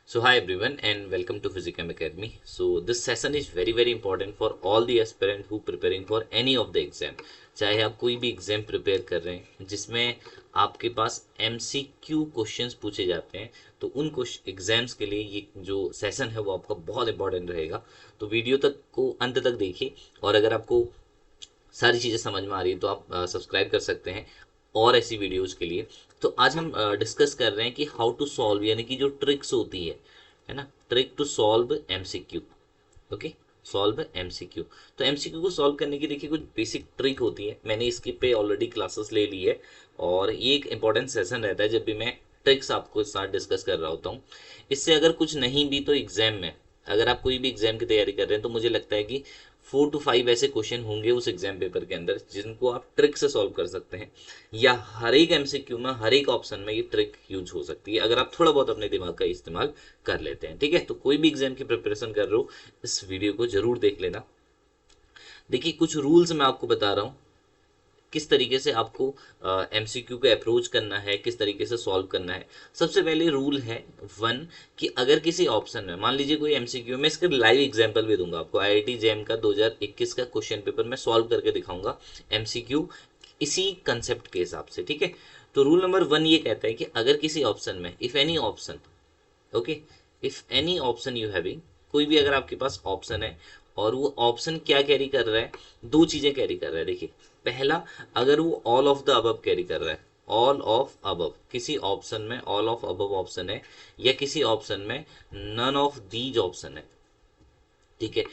So hi everyone and welcome to Physicam Academy. So this session is very important for all the aspirant who preparing for any of the exam. चाहे आप कोई भी exam prepare कर रहे हैं जिसमें आपके पास MCQ क्वेश्चंस पूछे जाते हैं, तो उन एग्जाम्स के लिए ये जो सेशन है वो आपका बहुत इंपॉर्टेंट रहेगा। तो वीडियो तक को अंत तक देखिए और अगर आपको सारी चीज़ें समझ में आ रही है तो आप सब्सक्राइब कर सकते हैं और ऐसी वीडियोस के लिए। तो आज हम डिस्कस कर रहे हैं कि हाउ टू सॉल्व, यानी कि जो ट्रिक्स होती है ना, trick to solve MCQ. Okay, solve MCQ. तो एमसीक्यू को सॉल्व करने की देखिए कुछ बेसिक ट्रिक होती है। मैंने इसके पे ऑलरेडी क्लासेस ले ली है और ये एक इंपॉर्टेंट सेशन रहता है जब भी मैं ट्रिक्स आपको साथ डिस्कस कर रहा होता हूँ। इससे अगर कुछ नहीं भी तो एग्जाम में, अगर आप कोई भी एग्जाम की तैयारी कर रहे हैं तो मुझे लगता है कि 4 to 5 ऐसे क्वेश्चन होंगे उस एग्जाम पेपर के अंदर जिनको आप ट्रिक से सॉल्व कर सकते हैं, या हर एक एमसीक्यू में हर एक ऑप्शन में ये ट्रिक यूज हो सकती है अगर आप थोड़ा बहुत अपने दिमाग का इस्तेमाल कर लेते हैं। ठीक है, तो कोई भी एग्जाम की प्रिपरेशन कर रहे हो इस वीडियो को जरूर देख लेना। देखिए कुछ रूल्स मैं आपको बता रहा हूँ किस तरीके से आपको एमसीक्यू को अप्रोच करना है, किस तरीके से सॉल्व करना है। सबसे पहले रूल है 1 कि अगर किसी ऑप्शन में मान लीजिए कोई एमसीक्यू, मैं इसका लाइव एग्जांपल भी दूंगा आपको। आईआईटी जेम का 2021 का क्वेश्चन पेपर मैं सॉल्व करके दिखाऊंगा एमसीक्यू इसी कंसेप्ट के हिसाब से। ठीक है, तो रूल नंबर 1 ये कहता है कि अगर किसी ऑप्शन में if any option, okay, if any option you having, कोई भी अगर आपके पास ऑप्शन है और वो ऑप्शन क्या कैरी कर रहा है, दो चीजें कैरी कर रहा है। देखिए पहला, अगर वो all of the above carry कर रहा है, ऑल ऑफ अबव, किसी ऑप्शन में ऑल ऑफ अबव ऑप्शन है या किसी ऑप्शन में नन ऑफ दीज ऑप्शन है। ठीक है,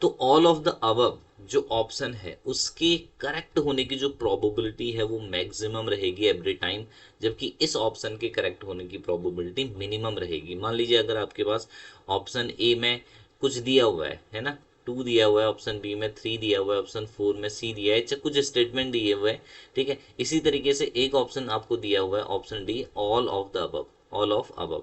तो ऑल ऑफ द अबव जो ऑप्शन है उसके करेक्ट होने की जो प्रोबेबिलिटी है वो मैक्सिमम रहेगी एवरी टाइम, जबकि इस ऑप्शन के करेक्ट होने की प्रोबेबिलिटी मिनिमम रहेगी। मान लीजिए अगर आपके पास ऑप्शन ए में कुछ दिया हुआ है ना, 2 दिया हुआ है, ऑप्शन बी में 3 दिया हुआ है, ऑप्शन 4 में सी दिया है, चाहे कुछ स्टेटमेंट दिए हुए हैं। ठीक है, इसी तरीके से एक ऑप्शन आपको दिया हुआ है, option D, all of the above, all of above.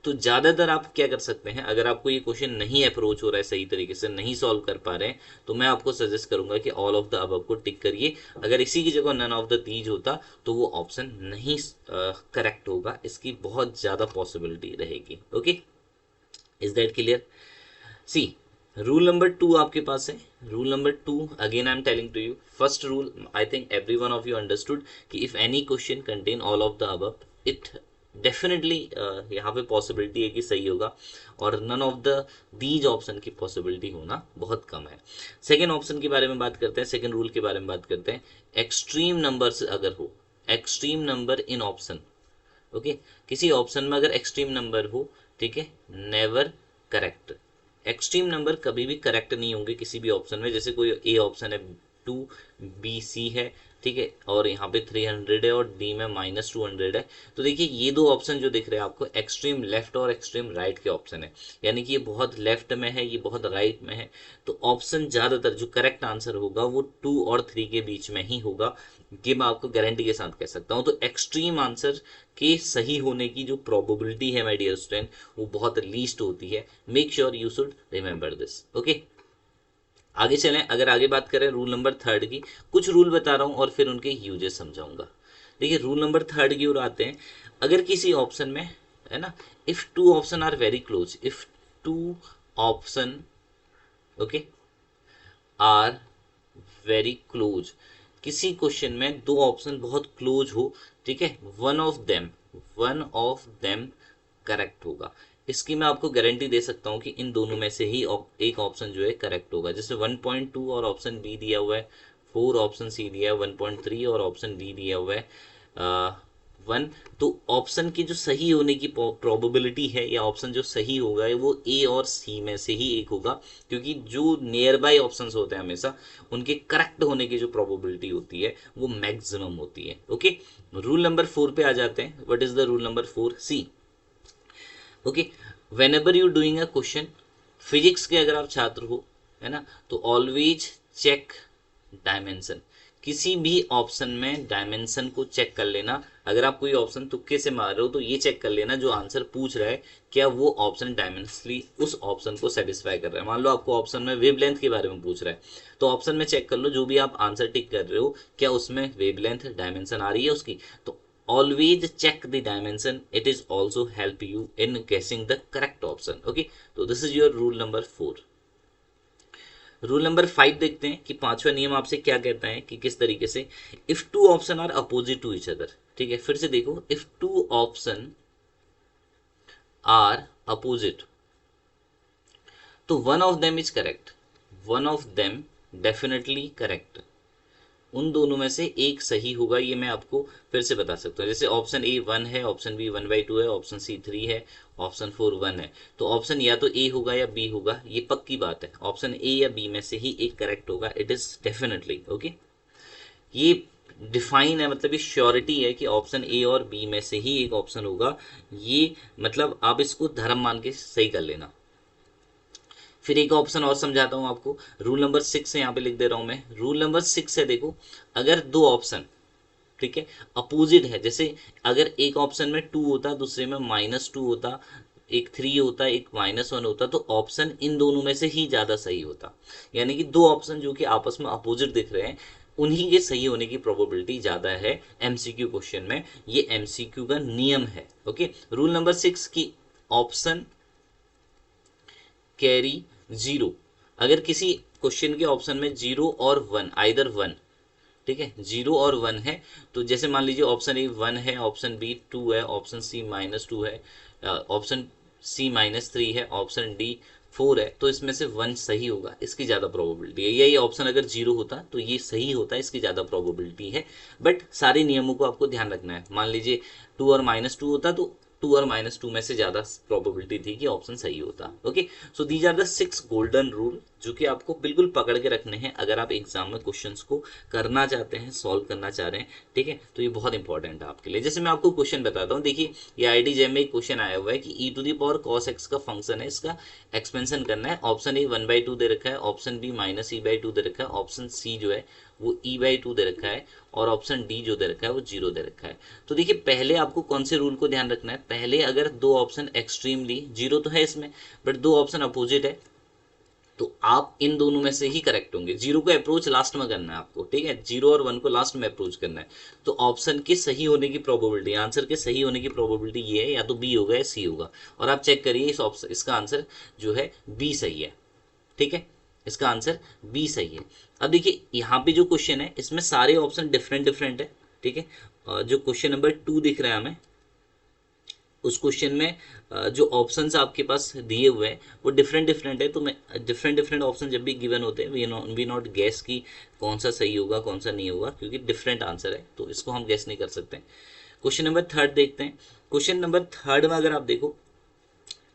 तो ज्यादातर आप क्या कर सकते हैं, अगर आपको ये क्वेश्चन नहीं अप्रोच हो रहा है सही तरीके से, नहीं सॉल्व कर पा रहे हैं, तो मैं आपको सजेस्ट करूंगा कि ऑल ऑफ द अबव को टिक करिए। अगर इसी की जगह नन ऑफ द दीज होता तो वो ऑप्शन नहीं करेक्ट होगा, इसकी बहुत ज्यादा पॉसिबिलिटी रहेगी। Okay, is that clear? See, rule number 2 आपके पास है। Rule number 2 again I am telling to you. First rule I think every one of you understood कि if any question contain all of the above, it definitely यहाँ पे possibility है कि सही होगा, और none of the these option की possibility होना बहुत कम है। सेकेंड ऑप्शन के बारे में बात करते हैं, सेकेंड रूल के बारे में बात करते हैं। एक्सट्रीम नंबर अगर हो, extreme number in option, okay, किसी ऑप्शन में अगर एक्सट्रीम नंबर हो, ठीक है, नेवर करेक्ट। एक्सट्रीम नंबर कभी भी करेक्ट नहीं होंगे किसी भी ऑप्शन में। जैसे कोई ए ऑप्शन है 2, बी सी है, ठीक है, और यहाँ पे 300 है और डी में -200 है। तो देखिए ये दो ऑप्शन जो दिख रहे हैं आपको, एक्सट्रीम लेफ्ट और एक्सट्रीम राइट के ऑप्शन है, यानी कि ये बहुत लेफ्ट में है, ये बहुत राइट में है। तो ऑप्शन ज्यादातर जो करेक्ट आंसर होगा वो 2 और 3 के बीच में ही होगा, ये मैं आपको गारंटी के साथ कह सकता हूँ। तो एक्सट्रीम आंसर के सही होने की जो प्रोबेबिलिटी है माय डियर स्टूडेंट, वो बहुत लीस्ट होती है। Make sure you should remember this. Okay, आगे चलें। अगर आगे बात करें रूल नंबर 3 की, कुछ रूल बता रहा हूं और फिर उनके यूजेस समझाऊंगा। देखिए रूल नंबर 3 की ओर आते हैं। अगर किसी ऑप्शन में, है ना, if two option are very close, if two option, okay, are very close, किसी क्वेश्चन में दो ऑप्शन बहुत क्लोज हो, ठीक है, वन ऑफ देम करेक्ट होगा। इसकी मैं आपको गारंटी दे सकता हूं कि इन दोनों में से ही एक ऑप्शन जो है करेक्ट होगा। जैसे 1.2 और ऑप्शन बी दिया हुआ है, 4 ऑप्शन सी दिया है, 1.3 और ऑप्शन डी दिया हुआ है 1। तो ऑप्शन की जो सही होने की प्रोबेबिलिटी है, या ऑप्शन जो सही होगा है, वो ए और सी में से ही एक होगा, क्योंकि जो नियर बाय ऑप्शंस होते हैं हमेशा उनके करेक्ट होने की जो प्रोबेबिलिटी होती है वो मैक्सिमम होती है। ओके, रूल नंबर 4 पे आ जाते हैं। What is the rule number 4? See, okay, whenever you doing a question, physics के अगर आप छात्र हो, है ना, तो ऑलवेज चेक डायमेंशन। किसी भी ऑप्शन में डायमेंशन को चेक कर लेना। अगर आप कोई ऑप्शन तुक्के से मार रहे हो तो ये चेक कर लेना जो आंसर पूछ रहा है क्या वो ऑप्शन डायमेंशनली उस ऑप्शन को सेटिस्फाई कर रहा है। मान लो आपको ऑप्शन में वेवलेंथ के बारे में पूछ रहा है, तो ऑप्शन में चेक कर लो जो भी आप आंसर टिक कर रहे हो क्या उसमें वेवलेंथ डायमेंशन आ रही है उसकी। तो always check the dimension, it is also help you in guessing the correct option. Okay, so this is your rule number 4. Rule number 5 देखते हैं कि पांचवा नियम आपसे क्या कहता है कि किस तरीके से if two option are opposite to each other. ठीक है, फिर से देखो, if two option are opposite तो one of them is correct, one of them definitely correct, उन दोनों में से एक सही होगा. ये मैं आपको फिर से बता सकता हूँ. जैसे ऑप्शन ए 1 है, ऑप्शन बी 1/2 है, ऑप्शन सी 3 है, ऑप्शन 4 1 है. तो ऑप्शन या तो ए होगा या बी होगा, ये पक्की बात है. ऑप्शन ए या बी में से ही एक करेक्ट होगा, इट इज डेफिनेटली. ओके, ये डिफाइन है, मतलब ये श्योरिटी है कि ऑप्शन ए और बी में से ही एक ऑप्शन होगा. ये मतलब आप इसको धर्म मान के सही कर लेना. फिर एक ऑप्शन और समझाता हूं आपको. रूल नंबर 6 है, यहाँ पे लिख दे रहा हूं मैं. रूल नंबर 6 है, देखो, अगर दो ऑप्शन, ठीक है, अपोजिट है, जैसे अगर एक ऑप्शन में 2 होता, दूसरे में -2 होता, एक 3 होता, एक -1 होता, तो ऑप्शन इन दोनों में से ही ज्यादा सही होता. यानी कि दो ऑप्शन जो कि आपस में अपोजिट दिख रहे हैं, उन्हीं के सही होने की प्रोबेबिलिटी ज्यादा है एमसीक्यू क्वेश्चन में. ये एमसीक्यू का नियम है. ओके, रूल नंबर 6 की ऑप्शन कैरी 0. अगर किसी क्वेश्चन के ऑप्शन में 0 और 1, आइदर 1, ठीक है, 0 और 1 है, तो जैसे मान लीजिए ऑप्शन ए 1 है, ऑप्शन बी 2 है, ऑप्शन सी -2 है, ऑप्शन सी -3 है, ऑप्शन डी 4 है, तो इसमें से 1 सही होगा, इसकी ज़्यादा प्रोबेबिलिटी है. ये ऑप्शन अगर 0 होता तो ये सही होता, इसकी ज़्यादा प्रोबेबिलिटी है. बट सारे नियमों को आपको ध्यान रखना है. मान लीजिए 2 और -2 होता तो 2 और -2 में से ज़्यादा प्रोबेबिलिटी थी कि ऑप्शन सही होता. Okay, so these are the 6 golden rule जो कि आपको बिल्कुल पकड़ के रखने हैं अगर आप एग्जाम में क्वेश्चंस को करना चाहते हैं, सॉल्व करना चाह रहे हैं. ठीक है, तो ये बहुत इंपॉर्टेंट है आपके लिए. जैसे मैं आपको क्वेश्चन बताता हूँ, देखिए ये आईआईटी जेईई में एक क्वेश्चन आया हुआ है कि e⁻ cos x का फंक्शन है, इसका एक्सपेंशन करना है. ऑप्शन ए 1/2 दे रखा है, ऑप्शन बी -e/2 दे रखा है, ऑप्शन सी जो है वो e/2 दे रखा है, और ऑप्शन डी जो दे रखा है वो 0 दे रखा है. तो देखिए पहले आपको कौन से रूल को ध्यान रखना है. पहले अगर दो ऑप्शन एक्सट्रीमली, 0 तो है इसमें, बट दो ऑप्शन अपोजिट है, तो आप इन दोनों में से ही करेक्ट होंगे. 0 को अप्रोच लास्ट में करना है आपको. ठीक है, 0 और 1 को लास्ट में अप्रोच करना है. तो ऑप्शन के सही होने की प्रोबेबिलिटी, आंसर के सही होने की प्रोबेबिलिटी ये है, या तो बी होगा या सी होगा. और आप चेक करिए इस ऑप्शन, इसका आंसर जो है बी सही है. ठीक है, इसका आंसर बी सही है. अब देखिए यहाँ पे जो क्वेश्चन है इसमें सारे ऑप्शन डिफरेंट डिफरेंट है. ठीक है, जो क्वेश्चन नंबर 2 दिख रहा है हमें, उस क्वेश्चन में जो ऑप्शंस आपके पास दिए हुए हैं वो डिफरेंट डिफरेंट है. तो मैं डिफरेंट डिफरेंट ऑप्शन जब भी गिवन होते हैं वी नॉट गैस कि कौन सा सही होगा कौन सा नहीं होगा, क्योंकि डिफरेंट आंसर है, तो इसको हम गैस नहीं कर सकते. क्वेश्चन नंबर 3 देखते हैं. क्वेश्चन नंबर 3 में अगर आप देखो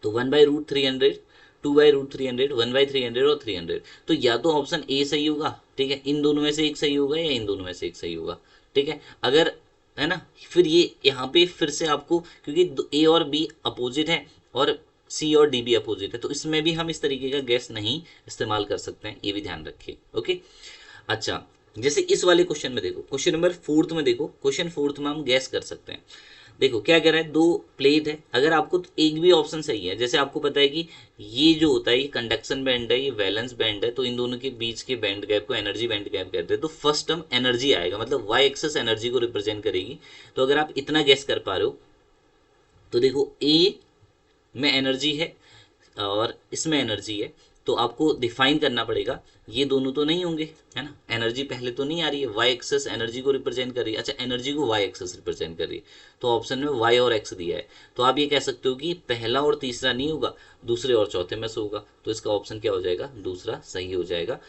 तो 1/√300, 2/√300, 1/300 और 300. तो या तो ऑप्शन ए सही होगा, ठीक है, इन दोनों में से एक सही होगा, या इन दोनों में से एक सही होगा. ठीक है, अगर, है ना, फिर ये यहाँ पे फिर से आपको, क्योंकि ए और बी अपोजिट है और सी और डी भी अपोजिट है, तो इसमें भी हम इस तरीके का गैस नहीं इस्तेमाल कर सकते हैं, ये भी ध्यान रखिए. ओके, अच्छा, जैसे इस वाले क्वेश्चन में देखो, क्वेश्चन नंबर 4 में देखो, क्वेश्चन 4 में हम गैस कर सकते हैं. देखो क्या कह रहा है, दो प्लेट है, अगर आपको तो एक भी ऑप्शन सही है, जैसे आपको पता है कि ये जो होता है ये कंडक्शन बैंड है, ये वैलेंस बैंड है, तो इन दोनों के बीच के बैंड गैप को एनर्जी बैंड गैप कहते हैं. तो फर्स्ट टर्म एनर्जी आएगा, मतलब वाई एक्सेस एनर्जी को रिप्रेजेंट करेगी. तो अगर आप इतना गैस कर पा रहे हो तो देखो ए में एनर्जी है और इसमें एनर्जी है, तो आपको डिफाइन करना पड़ेगा. ये दोनों तो नहीं होंगे, है ना, एनर्जी पहले तो नहीं आ रही है, वाई एक्सेस एनर्जी को रिप्रेजेंट कर रही है. अच्छा, एनर्जी को वाई एक्सेस रिप्रेजेंट कर रही है, तो ऑप्शन में वाई और एक्स दिया है. तो आप ये कह सकते हो कि पहला और तीसरा नहीं होगा, दूसरे और चौथे में से होगा. तो इसका ऑप्शन क्या हो जाएगा, दूसरा सही हो जाएगा.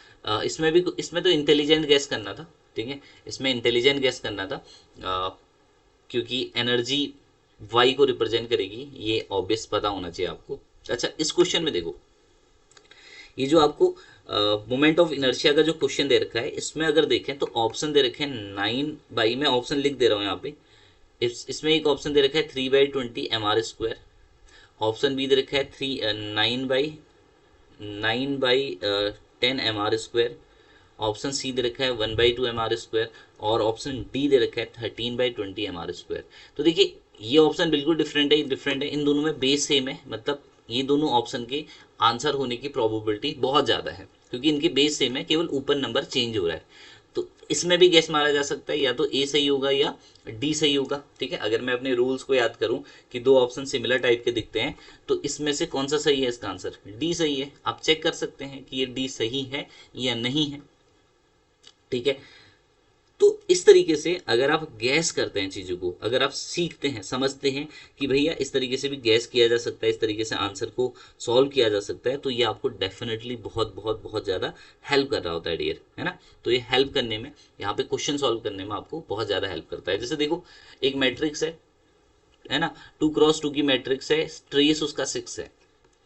इसमें तो इंटेलिजेंट गैस करना था. ठीक है, इसमें इंटेलिजेंट गैस करना था, क्योंकि एनर्जी वाई को रिप्रेजेंट करेगी, ये ऑब्वियस पता होना चाहिए आपको. अच्छा, इस क्वेश्चन में देखो, ये जो आपको मोमेंट ऑफ इनर्शिया का जो क्वेश्चन दे रखा है, इसमें अगर देखें तो ऑप्शन दे रखे हैं 9 मैं ऑप्शन लिख दे रहा हूँ यहाँ पे. इसमें एक ऑप्शन दे रखा है 3/20 mr², ऑप्शन बी दे रखा है 9/10 mr², ऑप्शन सी दे रखा है 1/2 mr², और ऑप्शन डी दे रखा है 13/20 mr². तो देखिए ये ऑप्शन बिल्कुल डिफरेंट है, इन दोनों में बेस सेम है, मतलब ये दोनों ऑप्शन के आंसर होने की प्रोबेबिलिटी बहुत ज़्यादा है, क्योंकि इनके बेस सेम है, केवल ऊपर नंबर चेंज हो रहा है. तो इसमें भी गैस मारा जा सकता है, या तो ए सही होगा या डी सही होगा। ठीक है, अगर मैं अपने रूल्स को याद करूं कि दो ऑप्शन सिमिलर टाइप के दिखते हैं तो इसमें से कौन सा सही है, इसका आंसर डी सही है। आप चेक कर सकते हैं कि ये डी सही है या नहीं है। ठीक है, तो इस तरीके से अगर आप गैस करते हैं चीज़ों को, अगर आप सीखते हैं, समझते हैं कि भैया इस तरीके से भी गैस किया जा सकता है, इस तरीके से आंसर को सॉल्व किया जा सकता है, तो ये आपको डेफिनेटली बहुत बहुत बहुत ज़्यादा हेल्प कर रहा होता है डियर, है ना। तो ये हेल्प करने में, यहाँ पे क्वेश्चन सॉल्व करने में आपको बहुत ज़्यादा हेल्प करता है। जैसे देखो, एक मैट्रिक्स है ना, 2x2 की मैट्रिक्स है, ट्रेस उसका 6 है।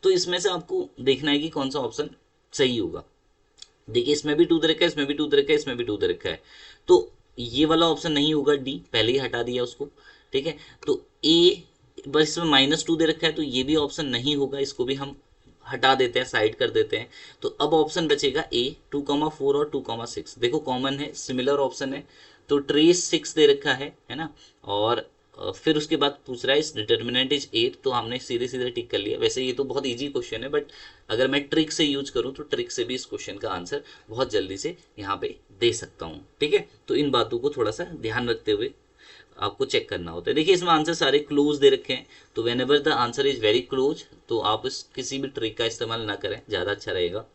तो इसमें से आपको देखना है कि कौन सा ऑप्शन सही होगा। देखिए, इसमें भी 2 दे रखा है, इसमें भी 2 दे रखा है, इसमें भी 2 दे रखा है, तो ये वाला ऑप्शन नहीं होगा, डी पहले ही हटा दिया उसको। ठीक है, तो ए, बस इसमें -2 दे रखा है, तो ये भी ऑप्शन नहीं होगा, इसको भी हम हटा देते हैं, साइड कर देते हैं। तो अब ऑप्शन बचेगा ए, 2,4 और 2,6। देखो कॉमन है, सिमिलर ऑप्शन है, तो ट्रेस 6 दे रखा है ना। और फिर उसके बाद पूछ रहा है इस डिटर्मिनेंट इज 8, तो हमने सीधे सीधे टिक कर लिया। वैसे ये तो बहुत इजी क्वेश्चन है, बट अगर मैं ट्रिक से यूज करूं तो ट्रिक से भी इस क्वेश्चन का आंसर बहुत जल्दी से यहाँ पे दे सकता हूँ। ठीक है, तो इन बातों को थोड़ा सा ध्यान रखते हुए आपको चेक करना होता है। देखिए, इसमें आंसर सारे क्लोज दे रखे हैं, तो when ever the answer is very close, तो आप इस किसी भी ट्रिक का इस्तेमाल ना करें, ज़्यादा अच्छा रहेगा।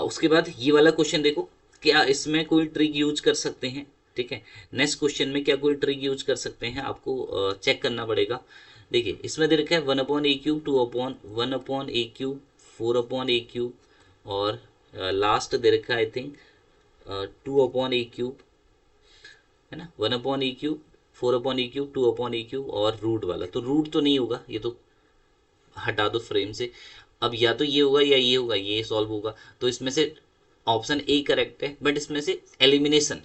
उसके बाद ये वाला क्वेश्चन देखो, क्या इसमें कोई ट्रिक यूज कर सकते हैं। ठीक है, नेक्स्ट क्वेश्चन में क्या कोई ट्रिक यूज कर सकते हैं, आपको चेक करना पड़ेगा। देखिए, इसमें दे रखा है 1/a³, 2/1/a³, 4/a³, और लास्ट दे रखा है आई थिंक 2/a³, है ना। 1/a³, 4/a³, 2/a³ और रूट वाला, तो रूट तो नहीं होगा, ये तो हटा दो फ्रेम से। अब या तो ये होगा या ये होगा, ये सॉल्व होगा, तो इसमें से ऑप्शन ए करेक्ट है। बट इसमें से एलिमिनेशन,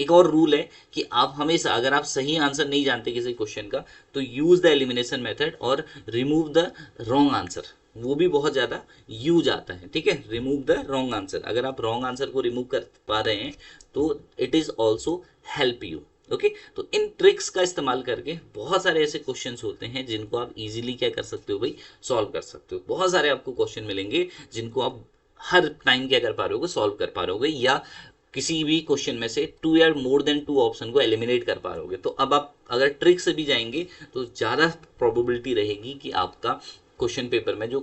एक और रूल है कि आप हमेशा, अगर आप सही आंसर नहीं जानते किसी क्वेश्चन का, तो यूज द एलिमिनेशन मेथड और रिमूव द रॉन्ग आंसर, वो भी बहुत ज़्यादा यूज आता है। ठीक है, रिमूव द रॉन्ग आंसर, अगर आप रॉन्ग आंसर को रिमूव कर पा रहे हैं तो it is also help you. Okay, तो इन ट्रिक्स का इस्तेमाल करके बहुत सारे ऐसे क्वेश्चंस होते हैं जिनको आप इजीली क्या कर सकते हो भाई, सॉल्व कर सकते हो। बहुत सारे आपको क्वेश्चन मिलेंगे जिनको आप हर टाइम क्या कर पा रहे हो, सॉल्व कर पा रहे हो, या किसी भी क्वेश्चन में से 2 या मोर देन 2 ऑप्शन को एलिमिनेट कर पा रहे। तो अब आप अगर ट्रिक से भी जाएंगे तो ज़्यादा प्रोबेबिलिटी रहेगी कि आपका क्वेश्चन पेपर में जो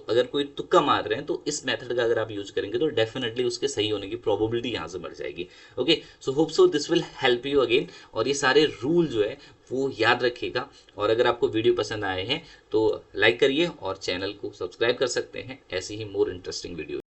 अगर कोई तुक्का मार रहे हैं तो इस मेथड का अगर आप यूज करेंगे तो डेफिनेटली उसके सही होने की प्रोबेबिलिटी यहाँ से बढ़ जाएगी। Okay, so hope so this will help you again. और ये सारे रूल जो है वो याद रखिएगा। और अगर आपको वीडियो पसंद आए हैं तो लाइक करिए और चैनल को सब्सक्राइब कर सकते हैं ऐसी ही मोर इंटरेस्टिंग वीडियो।